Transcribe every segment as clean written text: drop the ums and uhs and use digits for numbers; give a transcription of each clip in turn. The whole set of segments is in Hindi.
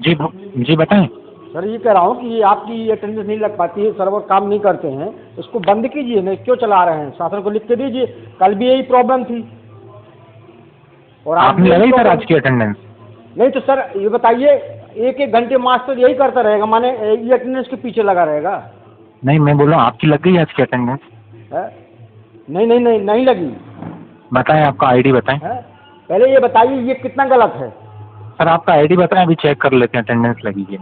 जी जी बताएं। सर ये कह रहा हूँ कि आपकी अटेंडेंस नहीं लग पाती है, सर्वर काम नहीं करते हैं, इसको बंद कीजिए, नहीं क्यों चला रहे हैं, शासन को लिख के दीजिए। कल भी यही प्रॉब्लम थी और आज आपने भी यही लगाई सर प्रॉब्लम। आज की अटेंडेंस? नहीं तो सर ये बताइए, एक एक घंटे मास्टर यही करता रहेगा, माने ये अटेंडेंस के पीछे लगा रहेगा? नहीं, मैं बोल रहा हूँ आपकी लग गई आज की अटेंडेंस? है? नहीं नहीं नहीं नहीं लगी। बताएं, आपका आईडी बताएं। है? पहले ये बताइए ये कितना गलत है। सर आपका आईडी बताएं, अभी चेक कर लेते हैं अटेंडेंस लगी है।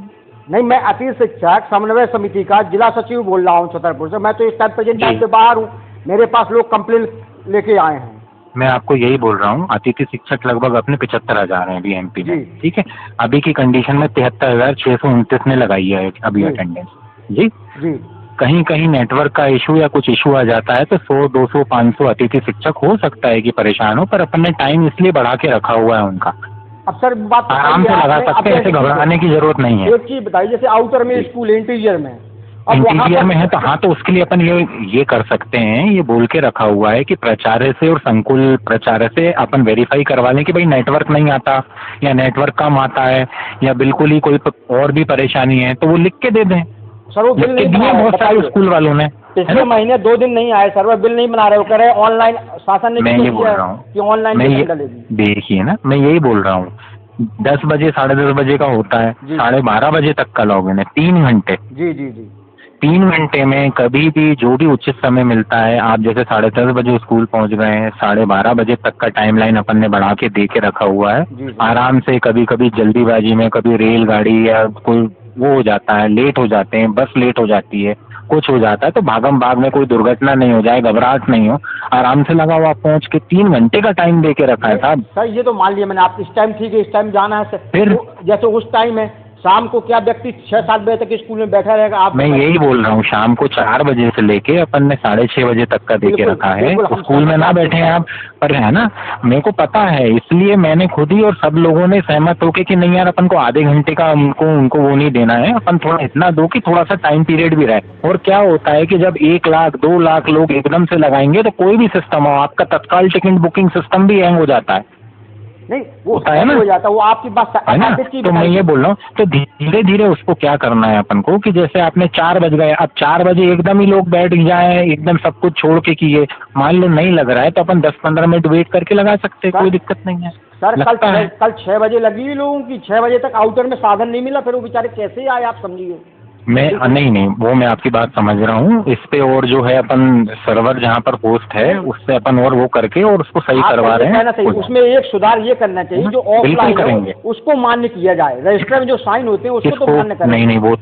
नहीं, मैं अतिथि शिक्षक समन्वय समिति का जिला सचिव बोल रहा हूँ छतरपुर से। मैं तो इस टाइम प्रेजेंट टाइम जी। पे बाहर हूँ, मेरे पास लोग कंप्लेन लेके आए हैं। मैं आपको यही बोल रहा हूँ, अतिथि शिक्षक लगभग अपने 75,000 हैं अभी एमपी में, जी। ठीक है। अभी की कंडीशन में 73,629 ने लगाई है अभी जी। अटेंडेंस। जी। जी कहीं कहीं नेटवर्क का इशू या कुछ इशू आ जाता है तो 100, 200, 500 अतिथि शिक्षक हो सकता है कि परेशान हो, पर अपन ने टाइम इसलिए बढ़ा के रखा हुआ है उनका। अब सर बात आराम से लगा सकते हैं, ऐसे घबराने की जरूरत नहीं है। एक चीज बताइए, जैसे आउटर में स्कूल है, इंटीरियर में, अब इंटीरियर में है तो हाँ, तो उसके लिए अपन ये कर सकते हैं, ये बोल के रखा हुआ है कि प्राचार्य से और संकुल प्राचार्य से अपन वेरीफाई करवा लें कि भाई नेटवर्क नहीं आता या नेटवर्क कम आता है या बिल्कुल ही कोई और भी परेशानी है, तो वो लिख के दे दें। सर वो बिल नहीं बना रहे, बहुत सारे स्कूल वालों ने पिछले महीने 2 दिन नहीं आए सर, वो बिल नहीं बना रहे, वो कह रहे ऑनलाइन, शासन ने मैं ये बोल रहा हूँ कि ऑनलाइन डलेगी। देखिए ना, मैं यही बोल रहा हूँ, 10 बजे 10:30 बजे का होता है, 12:30 बजे तक का लॉगिन है, 3 घंटे। जी जी जी। 3 घंटे में कभी भी जो भी उचित समय मिलता है, आप जैसे 10:30 बजे स्कूल पहुंच गए हैं, 12:30 बजे तक का टाइमलाइन अपन ने बढ़ा के दे के रखा हुआ है। आराम से कभी कभी जल्दीबाजी में कभी रेलगाड़ी या कोई वो हो जाता है, लेट हो जाते हैं, बस लेट हो जाती है, कुछ हो जाता है, तो भागम भाग में कोई दुर्घटना नहीं हो जाए, घबराहट नहीं हो, आराम से लगा हुआ पहुंच के 3 घंटे का टाइम दे के रखा है साहब। सर ये तो मान लिया मैंने, आप इस टाइम ठीक है, इस टाइम जाना है सर, फिर जैसे उस टाइम है शाम को क्या व्यक्ति 6-7 बजे तक स्कूल में बैठा रहेगा? आप मैं यही बोल रहा हूँ, शाम को 4 बजे से लेके अपन ने 6:30 बजे तक का दे के रखा है। स्कूल में ना बैठे हैं आप, पर है ना, मेरे को पता है, इसलिए मैंने खुद ही और सब लोगों ने सहमत होके कि नहीं यार अपन को आधे घंटे का उनको वो नहीं देना है, अपन थोड़ा इतना दो कि थोड़ा सा टाइम पीरियड भी रहे। और क्या होता है कि जब 1 लाख 2 लाख लोग एकदम से लगाएंगे तो कोई भी सिस्टम हो, आपका तत्काल टिकट बुकिंग सिस्टम भी हैंग हो जाता है। नहीं वो होता है ना, हो जाता है, वो आपकी बात है ना। तो मैं ये बोल रहा हूँ, तो धीरे धीरे उसको क्या करना है अपन को कि जैसे आपने 4 बज गए, अब 4 बजे एकदम ही लोग बैठ जाए, एकदम सब कुछ छोड़ के किए, मान लो नहीं लग रहा है तो अपन 10-15 मिनट वेट करके लगा सकते हैं, कोई दिक्कत नहीं है सर। कल 6 बजे लगी लोगों की, 6 बजे तक आउटर में साधन नहीं मिला, फिर वो बेचारे कैसे आए आप समझिए। नहीं, वो मैं आपकी बात समझ रहा हूँ, इस पे और जो है अपन सर्वर जहाँ पर होस्ट है उससे अपन और वो करके और उसको सही करवा रहे हैं। उसमें एक सुधार ये करना चाहिए, जो ऑफलाइन करेंगे उसको मान्य किया जाए, रजिस्टर में जो साइन होते हैं उसको तो मान्य करें। नहीं, वो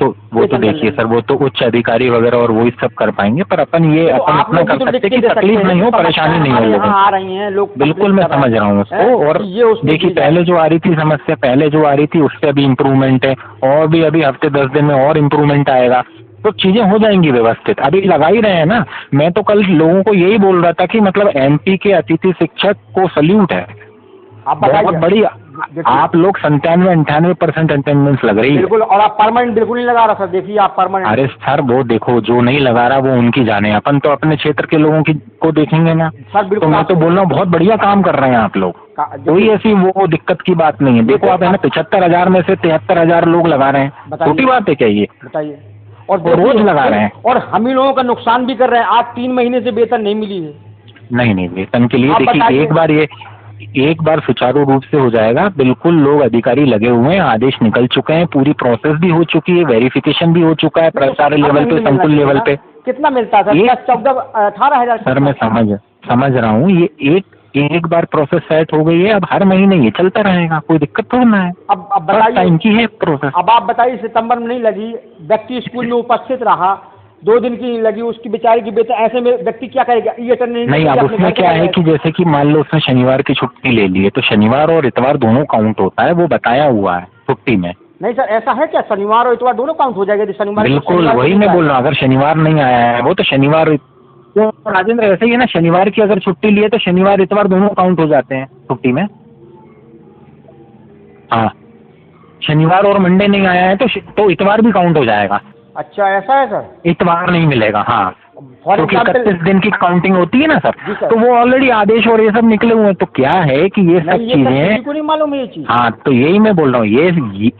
तो देखिए सर, वो तो उच्च अधिकारी वगैरह और वो सब कर पाएंगे, पर अपन ये अपन इतना कर सकते कि तकलीफ नहीं हो, परेशानी नहीं हो लोगों आ रही है लोग। बिल्कुल मैं समझ रहा हूँ उसको। और देखिए पहले जो आ रही थी समस्या, पहले जो आ रही थी उससे अभी इम्प्रूवमेंट है, और भी अभी हफ्ते 10 दिन में और इम्प्रूवमेंट आएगा, तो चीजें हो जाएंगी व्यवस्थित। अभी लगा ही रहे हैं ना। मैं तो कल लोगों को यही बोल रहा था कि मतलब एमपी के अतिथि शिक्षक को सल्यूट है, बहुत बड़ी। आप लोग 97-98% अटेंडेंस लग रही है बिल्कुल, और आप परमानेंट बिल्कुल नहीं लगा रहा सर। देखिए आप परमानेंट। अरे सर वो देखो, जो नहीं लगा रहा वो उनकी जाने, अपन तो अपने क्षेत्र के लोगों की को देखेंगे ना सर। तो मैं तो बोल रहा हूँ बहुत बढ़िया काम कर रहे हैं आप लोग, कोई ऐसी वो दिक्कत की बात नहीं है। देखो आप है ना, 75,000 में से 73,000 लोग लगा रहे हैं, छोटी बात है क्या ये? बताइए। और रोज लगा रहे हैं, और हम ही लोगों का नुकसान भी कर रहे हैं। आज 3 महीने से वेतन नहीं मिली है। नहीं, वेतन के लिए देखिए एक बार सुचारू रूप से हो जाएगा, बिल्कुल लोग अधिकारी लगे हुए हैं, आदेश निकल चुके हैं, पूरी प्रोसेस भी हो चुकी है, वेरिफिकेशन भी हो चुका है, प्राचार्य लेवल पे, संकुल लेवल पे। कितना मिलता है सर? 14-18 हजार। सर मैं समझ रहा हूँ, ये एक बार प्रोसेस सेट हो गई है, अब हर महीने ये चलता रहेगा, कोई दिक्कत थोड़ा ना है। अब बताइए, टाइम की है प्रोसेस। अब आप बताइए, सितंबर में नहीं लगी, व्यक्ति स्कूल में उपस्थित रहा, 2 दिन की लगी, उसकी बेचारे की वेतन, ऐसे में व्यक्ति क्या करेगा? ये नहीं, अब उसमें क्या है कि जैसे कि मान लो उसने शनिवार की छुट्टी ले ली है, तो शनिवार और इतवार दोनों काउंट होता है, वो बताया हुआ है छुट्टी में। नहीं सर, ऐसा है क्या? शनिवार और इतवार दोनों काउंट हो जाएगा? शनिवार बिल्कुल वही मैं बोल रहा हूँ, अगर शनिवार नहीं आया है वो तो शनिवार, तो राजेंद्र ऐसा ही है ना, शनिवार की अगर छुट्टी ली है तो शनिवार इतवार दोनों काउंट हो जाते हैं छुट्टी में। हाँ, शनिवार और मंडे नहीं आया है तो इतवार भी काउंट हो जाएगा। अच्छा ऐसा है सर? इतवार नहीं मिलेगा। हाँ, फॉर क्योंकि एग्जाम्पल 31 दिन की काउंटिंग होती है ना जी सर, सर। तो वो ऑलरेडी आदेश और ये सब निकले हुए हैं। तो क्या है कि ये सब नहीं, ये सर चीजें, किसी को नहीं मालूम है ये चीज। हाँ तो यही मैं बोल रहा हूँ,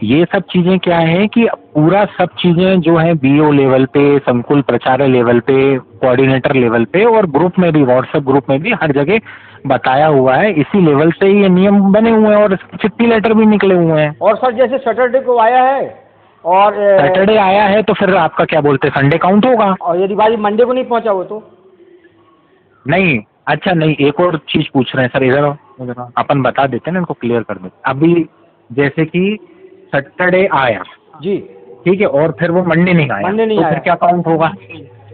ये सब चीजें क्या है कि पूरा सब चीजें जो है बीओ लेवल पे, संकुल प्राचार्य लेवल पे, कोऑर्डिनेटर लेवल पे और ग्रुप में भी, व्हाट्सएप ग्रुप में भी हर जगह बताया हुआ है। इसी लेवल से ही ये नियम बने हुए हैं और चिट्ठी लेटर भी निकले हुए हैं। और सर जैसे सैटरडे को आया है और सैटरडे आया है तो फिर आपका क्या बोलते हैं, संडे काउंट होगा? और यदि भाई मंडे को नहीं पहुंचा हो तो? नहीं, अच्छा नहीं, एक और चीज पूछ रहे हैं सर, इधर आओ, अपन बता देते हैं ना, इनको क्लियर कर देते। अभी जैसे कि सैटरडे आया, जी, ठीक है, और फिर वो मंडे नहीं आया, मंडे नहीं तो आया। फिर क्या काउंट होगा?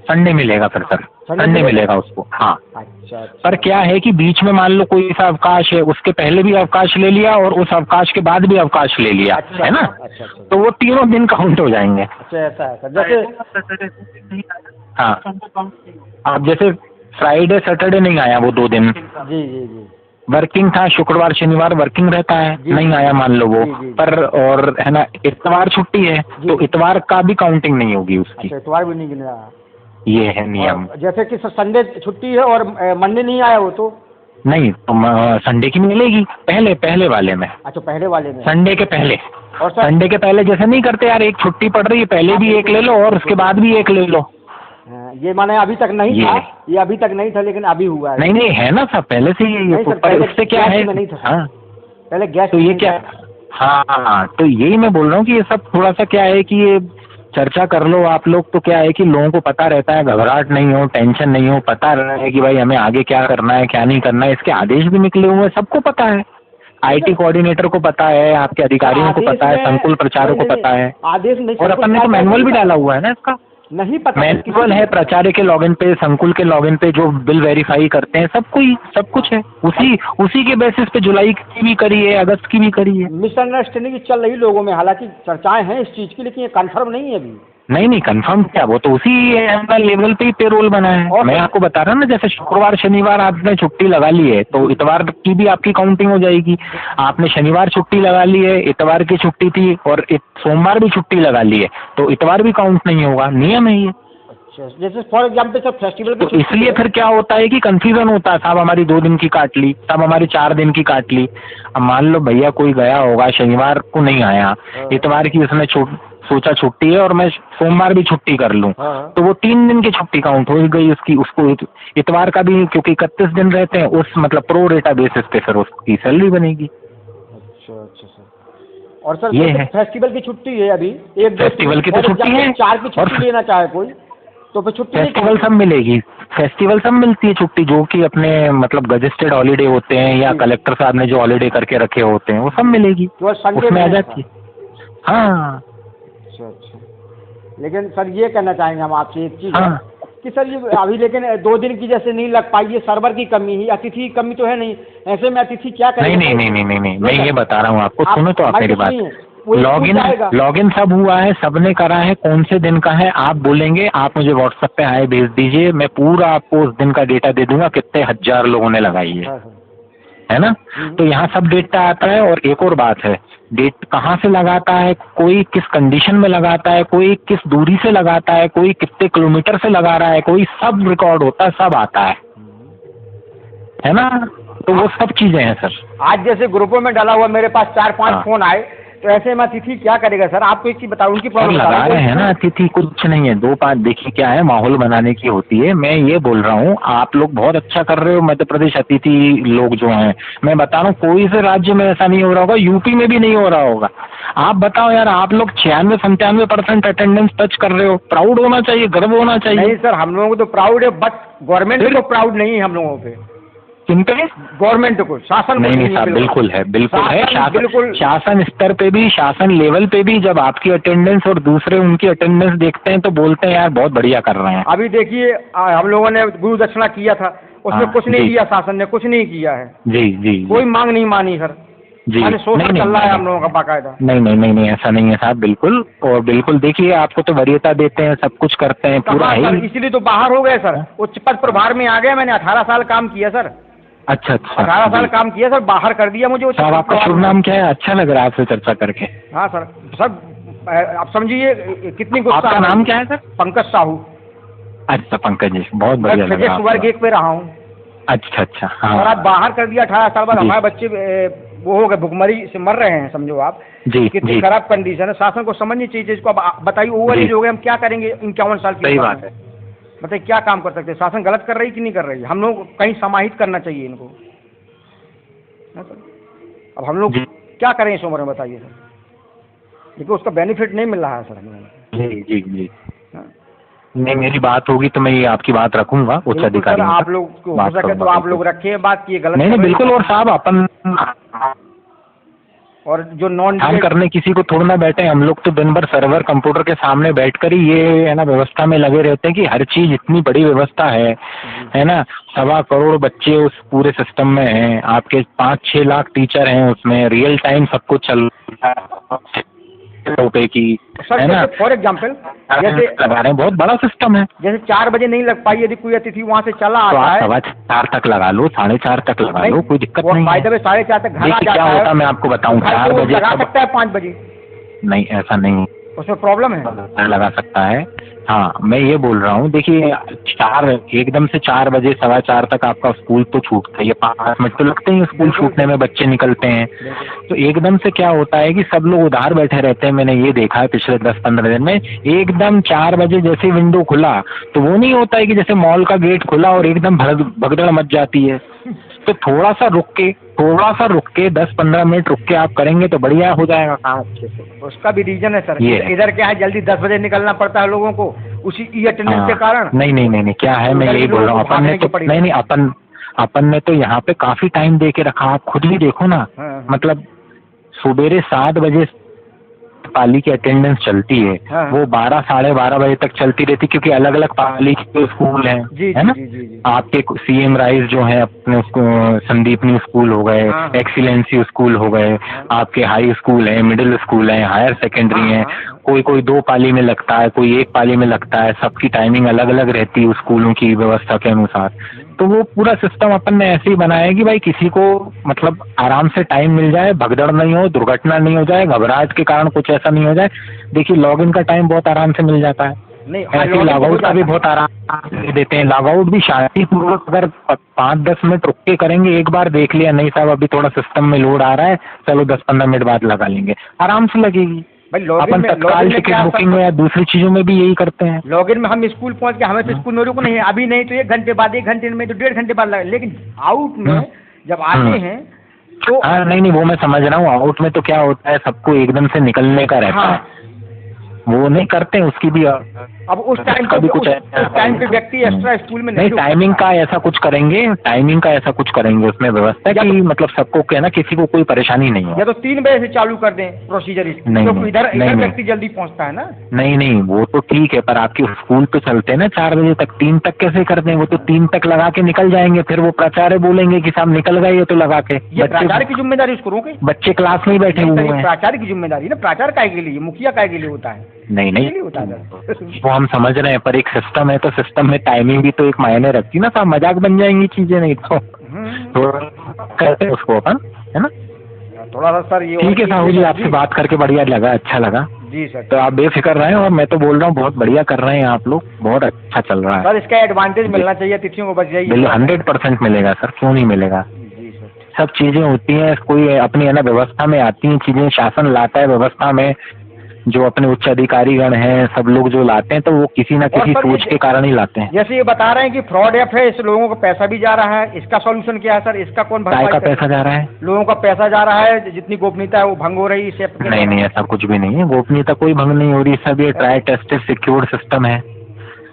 संडे मिलेगा फिर सर, संडे मिलेगा उसको। हाँ, अच्छा अच्छा। पर क्या है कि बीच में मान लो कोई सा अवकाश है, उसके पहले भी अवकाश ले लिया और उस अवकाश के बाद भी अवकाश ले लिया, अच्छा, है ना, अच्छा अच्छा। तो वो तीनों दिन काउंट हो जाएंगे। अच्छा ऐसा है सर, जैसे हाँ, अब जैसे फ्राइडे सैटरडे नहीं आया वो 2 दिन, जी जी जी वर्किंग था, शुक्रवार शनिवार वर्किंग रहता है, जी, नहीं आया मान लो वो, जी, जी। पर और है ना इतवार छुट्टी है, जी। तो इतवार का भी काउंटिंग नहीं होगी उसकी। अच्छा, इतवार भी नहीं गिन रहा। ये है नियम। और जैसे कि सर संडे छुट्टी है और मंडे नहीं आया हो तो? नहीं तो संडे की मिलेगी, पहले वाले में, अच्छा, पहले वाले में। संडे के पहले। और सर संडे के पहले जैसे नहीं करते यार, एक छुट्टी पड़ रही है, पहले भी एक ले लो और उसके बाद भी एक ले लो। ये माने अभी तक नहीं था, ये अभी तक नहीं था लेकिन अभी हुआ है। नहीं नहीं, है ना सब पहले से ही, नहीं सर, पर पहले उससे क्या गैस है, में नहीं था। हाँ पहले गैस तो में ये नहीं क्या, था। हाँ तो यही मैं बोल रहा हूँ कि ये सब थोड़ा सा क्या है कि ये चर्चा कर लो आप लोग, तो क्या है कि लोगों को पता रहता है, घबराहट नहीं हो, टेंशन नहीं हो, पता रहे कि भाई हमें आगे क्या करना है क्या नहीं करना है। इसके आदेश भी निकले हुए हैं, सबको पता है, आईटी कोऑर्डिनेटर को पता है, आपके अधिकारियों को पता है, संकुल प्रचारक को पता है, आदेश नहीं, और अपन ने तो मैनुअल भी डाला हुआ है ना इसका, नहीं पता मैनुअल है प्राचार्य के लॉगिन पे, संकुल के लॉगिन पे जो बिल वेरीफाई करते हैं, सब कुछ है। उसी के बेसिस पे जुलाई की भी करी है, अगस्त की भी करी है। मिसअंडरस्टैंडिंग चल रही लोगों में, हालांकि चर्चाएं हैं इस चीज की, लेकिन ये कंफर्म नहीं है अभी। नहीं कंफर्म क्या, वो तो उसी लेवल पे ही पेरोल बना है। और मैं आपको बता रहा हूँ ना, जैसे शुक्रवार शनिवार आपने छुट्टी लगा ली है तो इतवार की भी आपकी काउंटिंग हो जाएगी। आपने शनिवार छुट्टी लगा ली है, इतवार की छुट्टी थी और सोमवार भी छुट्टी लगा ली है, तो इतवार भी काउंट नहीं होगा, नियम है ये। अच्छा, जैसे फॉर एग्जाम्पल सर फेस्टिवल तो इसलिए फिर क्या होता है कि कंफ्यूजन होता है, साहब हमारी 2 दिन की काट ली, साहब हमारी 4 दिन की काट ली। अब मान लो भैया कोई गया होगा, शनिवार को नहीं आया, इतवार की उसने सोचा छुट्टी है और मैं सोमवार भी छुट्टी कर लूं, तो वो 3 दिन की छुट्टी काउंट हो गई उसकी, उसको इतवार का भी, क्योंकि 31 दिन रहते हैं, उस मतलब प्रो रेटा बेसिस पे फिर उसकी सैलरी बनेगी। अच्छा अच्छा सर। और सर ये है फेस्टिवल की छुट्टी है अभी, एक फेस्टिवल की तो छुट्टी है, 4 की छुट्टी लेना चाहे कोई तो फिर छुट्टी फेस्टिवल सब मिलेगी, फेस्टिवल सब मिलती है छुट्टी, जो कि अपने मतलब गजेस्टेड हॉलीडे होते हैं या कलेक्टर साहब ने जो हॉलीडे करके रखे होते हैं वो सब मिलेगी, उसमें आ जाती है। हाँ अच्छा अच्छा। लेकिन सर ये कहना चाहेंगे हम आपसे एक चीज, हाँ कि सर ये अभी लेकिन 2 दिन की जैसे नहीं लग पाई, ये सर्वर की कमी ही, अतिथि की कमी तो है नहीं, ऐसे में अतिथि क्या करेगा? नहीं, मैं ये बता रहा हूँ आपको, सुनो तो आप मेरी बात। लॉगिन सब हुआ है, सबने करा है, कौन से दिन का है आप बोलेंगे, आप मुझे व्हाट्सएप पे हाय भेज दीजिए, मैं पूरा आपको उस दिन का डेटा दे दूंगा, कितने हजार लोगों ने लगाई है ना। तो यहाँ सब डेटा आता है। और एक और बात है, डेट कहाँ से लगाता है, कोई किस कंडीशन में लगाता है, कोई किस दूरी से लगाता है, कोई कितने किलोमीटर से लगा रहा है, कोई सब रिकॉर्ड होता है, सब आता है ना। तो वो सब चीजें हैं सर। आज जैसे ग्रुपों में डाला हुआ मेरे पास 4-5 फोन आए, तो ऐसे में अतिथि क्या करेगा सर? आपको एक चीज बताओ, उनकी प्रॉब्लम लगा रहे हैं ना अतिथि, कुछ नहीं है, 2-5 देखिए क्या है, माहौल बनाने की होती है। मैं ये बोल रहा हूँ आप लोग बहुत अच्छा कर रहे हो, मध्य प्रदेश अतिथि लोग जो हैं, मैं बता रहा हूँ कोई से राज्य में ऐसा नहीं हो रहा होगा, यूपी में भी नहीं हो रहा होगा। आप बताओ यार, आप लोग 96-97% अटेंडेंस टच कर रहे हो, प्राउड होना चाहिए, गर्व होना चाहिए। नहीं सर, हम लोगों को तो प्राउड है, बट गवर्नमेंट को प्राउड नहीं है हम लोगों पे। किन पे? गवर्नमेंट को, शासन नहीं साहब, बिल्कुल है, बिल्कुल है। शासन स्तर पे भी, शासन लेवल पे भी जब आपकी अटेंडेंस और दूसरे उनकी अटेंडेंस देखते हैं तो बोलते हैं यार बहुत बढ़िया कर रहे हैं। अभी देखिए हम लोगों ने गुरु दक्षिणा किया था, उसमें कुछ नहीं किया, शासन ने कुछ नहीं किया है। जी कोई मांग नहीं मानी सर जी। सोच चल रहा है हम लोगों का बाकायदा। नहीं ऐसा नहीं है साहब, बिल्कुल। और बिल्कुल देखिए, आपको तो वरीयता देते हैं, सब कुछ करते हैं, पूरा है। इसीलिए तो बाहर हो गए सर, उच्च पद प्रभार में आ गए। मैंने 18 साल काम किया सर। अच्छा 18 साल काम किया सर, बाहर कर दिया मुझे। साहब आपका शुभ नाम क्या है? अच्छा लग रहा है आपसे चर्चा करके। हाँ सर, आप समझिए कितनी गुस्सा। आपका नाम क्या है सर? पंकज साहू। अच्छा पंकज जी, बहुत बढ़िया लगा फिजिक्स वर्ग 1 पे रहा हूँ। अच्छा अच्छा, हाँ और आप बाहर कर दिया 18 साल बाद, जी। हमारे बच्चे वो हो गए, भुखमरी से मर रहे हैं, समझो आप जी कितनी जी, खराब कंडीशन है। शासन को समझनी चाहिए इसको। अब बताइए, ओवर एज जी। हो गए, हम क्या करेंगे 51 साल की सही उम्र बात में? है। बताइए क्या काम कर सकते हैं? शासन गलत कर रही कि नहीं कर रही है? हम लोग कहीं समाहित करना चाहिए इनको, है सर। अब हम लोग जी क्या करें इस उम्र में, बताइए सर। देखिए उसका बेनिफिट नहीं मिल रहा है सर हमें। जी जी जी, हाँ। नहीं मेरी बात होगी तो मैं ये आपकी बात रखूंगा उच्च बिल्कुल सर, अधिकारियों आप तक, लोग को हो बात सके तो करूंगा आप बिल्कुल। लोग रखिए बात की, ये गलत नहीं कर नहीं रही बिल्कुल, है। और साहब अपन और जो नॉन काम करने किसी को थोड़ा ना बैठे, हम लोग तो दिन भर सर्वर कंप्यूटर के सामने बैठकर ही ये है ना व्यवस्था में लगे रहते हैं कि हर चीज इतनी बड़ी व्यवस्था है ना। 1.25 करोड़ बच्चे उस पूरे सिस्टम में हैं, आपके 5-6 लाख टीचर हैं उसमें, रियल टाइम सब कुछ चल रहा है रुपए की, सर, है ना। जैसे फॉर एग्जाम्पल जैसे लगा रहे हैं, बहुत बड़ा सिस्टम है। जैसे 4 बजे नहीं लग पाई, यदि कोई अतिथि वहाँ से चला तो आता आप है, 4:15 तक लगा लो, 4:30 तक लगा लो, कोई दिक्कत नहीं बाय द है। वे 4:30 तक घर आ देखिए क्या जाता होता है, मैं आपको बताऊं, तो 4 वो बजे लगा सब सकता है 5 बजे, नहीं, ऐसा नहीं उसमें प्रॉब्लम है। लगा सकता है। हाँ मैं ये बोल रहा हूँ, देखिए 4 एकदम से 4 बजे 4:15 तक आपका स्कूल तो छूटता है, ये 5 मिनट तो लगते ही स्कूल छूटने में, बच्चे निकलते हैं। तो एकदम से क्या होता है कि सब लोग उधार बैठे रहते हैं, मैंने ये देखा है पिछले 10-15 दिन में। एकदम 4 बजे जैसे विंडो खुला तो वो नहीं होता है कि जैसे मॉल का गेट खुला और एकदम भगदड़ मच जाती है। तो थोड़ा सा रुक के 10-15 मिनट रुक के आप करेंगे तो बढ़िया हो जाएगा काम अच्छे से। उसका भी रीजन है सर, ये इधर क्या है, जल्दी 10 बजे निकलना पड़ता है लोगों को, उसी ई अटेंडेंस के कारण। नहीं क्या है, मैं यही बोल रहा हूँ, अपन ने तो नहीं अपन ने तो यहाँ पे काफी टाइम दे के रखा, आप खुद ही देखो ना। मतलब सुबेरे 7 बजे पाली की अटेंडेंस चलती है, वो 12-12:30 बजे तक चलती रहती, क्योंकि अलग अलग पाली के स्कूल हैं, है ना। आपके सीएम राइज जो है अपने संदीपनी स्कूल हो गए, एक्सीलेंसी स्कूल हो गए, आपके हाई स्कूल है, मिडिल स्कूल है, हायर सेकेंडरी है, कोई 2 पाली में लगता है, कोई 1 पाली में लगता है, सबकी टाइमिंग अलग अलग रहती है स्कूलों की व्यवस्था के अनुसार। तो वो पूरा सिस्टम अपन ने ऐसे ही बनाया है कि भाई किसी को मतलब आराम से टाइम मिल जाए, भगदड़ नहीं हो, दुर्घटना नहीं हो जाए, घबराहट के कारण कुछ ऐसा नहीं हो जाए। देखिए लॉगिन का टाइम बहुत आराम से मिल जाता है, ऐसे लॉगआउट का भी बहुत आराम से देते हैं। लॉगआउट भी शांतिपूर्वक, अगर 5-10 मिनट रुक के करेंगे, एक बार देख लिया नहीं साहब अभी थोड़ा सिस्टम में लोड आ रहा है, चलो 10-15 मिनट बाद लगा लेंगे, आराम से लगेगी। अपन तत्काल टिकट बुकिंग में या दूसरी चीजों में भी यही करते हैं। लॉगिन में हम स्कूल पहुंच के हमें तो स्कूल में रुको नहीं है, अभी नहीं तो 1 घंटे बाद, 1 घंटे में तो 1.5 घंटे बाद लगे, लेकिन आउट में जब आते हैं तो हाँ नहीं वो मैं समझ रहा हूँ। आउट में तो क्या होता है, सबको एकदम से निकलने का रहता है, वो नहीं करते हैं, उसकी भी अब उस टाइम कभी कुछ पे व्यक्ति एक्स्ट्रा स्कूल में नहीं, टाइमिंग का ऐसा कुछ करेंगे उसमें व्यवस्था कि मतलब सबको क्या ना, किसी को कोई परेशानी नहीं हो। या तो 3 बजे से चालू कर दें प्रोसीजर, तो इधर व्यक्ति जल्दी पहुंचता है ना। नहीं वो तो ठीक है, पर आपके स्कूल तो चलते हैं ना 4 बजे तक, 3 तक कैसे कर दें? वो तो 3 तक लगा के निकल जाएंगे, फिर वो प्राचार्य बोलेंगे कि साहब निकल गए तो लगा के। ये प्राचार्य की जिम्मेदारी, उसको रोके, बच्चे क्लास में ही बैठे हुए हैं। प्राचार्य की जिम्मेदारी ना, प्राचार्य काय के लिए, मुखिया काय के लिए होता है? नहीं होता है वो हम समझ रहे हैं, पर एक सिस्टम है तो सिस्टम में टाइमिंग भी तो एक मायने रखती ना साहब, मजाक बन जाएंगी चीजें नहीं तो कहते हैं उसको अपन, है ना। थोड़ा सा सर ये ठीक है साहू जी, आपसे बात करके बढ़िया लगा, अच्छा लगा जी सर। तो आप बेफिक्र रहें, और मैं तो बोल रहा हूँ बहुत बढ़िया कर रहे हैं आप लोग, बहुत अच्छा चल रहा है सर। इसका एडवांटेज मिलना चाहिए तिथियों को, बच जाइए। 100% मिलेगा सर, क्यों नहीं मिलेगा। जी सर, सब चीजें होती हैं, कोई अपनी है ना व्यवस्था में आती हैं चीजें, शासन लाता है व्यवस्था में, जो अपने उच्च अधिकारीगण हैं सब लोग जो लाते हैं तो वो किसी न किसी सोच के कारण ही लाते हैं। जैसे ये बता रहे हैं कि फ्रॉड ऐप है, इस लोगों का पैसा भी जा रहा है, इसका सॉल्यूशन क्या है सर? इसका कौन काय का पैसा जा रहा है? लोगों का पैसा जा रहा है, जितनी गोपनीयता है वो भंग हो रही है इस ऐप के। नहीं ऐसा कुछ भी नहीं है, गोपनीयता कोई भंग नहीं हो रही, सब ये ट्राई टेस्टेड सिक्योर्ड सिस्टम है,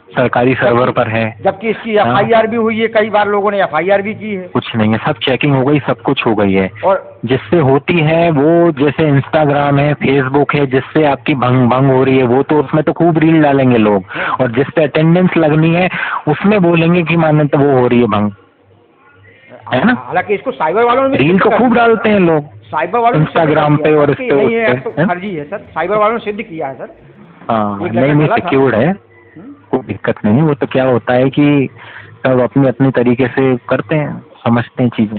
सरकारी सर्वर पर है। जबकि इसकी FIR भी हुई है, कई बार लोगों ने FIR भी की है। कुछ नहीं है, सब चेकिंग हो गई, सब कुछ हो गई है। और जिससे होती है वो, जैसे इंस्टाग्राम है, फेसबुक है, जिससे आपकी भंग हो रही है, वो तो उसमें तो खूब रील डालेंगे लोग, और जिससे अटेंडेंस लगनी है उसमें बोलेंगे कि मान्यता वो हो रही है भंग, है ना। हालांकि इसको साइबर वालों ने रील तो खूब डालते हैं लोग, साइबर वालों इंस्टाग्राम पे और इस पे फर्जी है सर, साइबर वालों ने सिद्ध किया है सर। हाँ नहीं सिक्योर्ड है, कोई दिक्कत नहीं। वो तो क्या होता है कि सब अपनी अपनी तरीके से करते हैं, समझते हैं चीजें।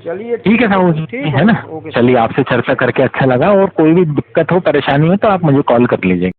चलिए ठीक है साहू जी, है ना। चलिए आपसे चर्चा करके अच्छा लगा, और कोई भी दिक्कत हो, परेशानी हो तो आप मुझे कॉल कर लीजिएगा।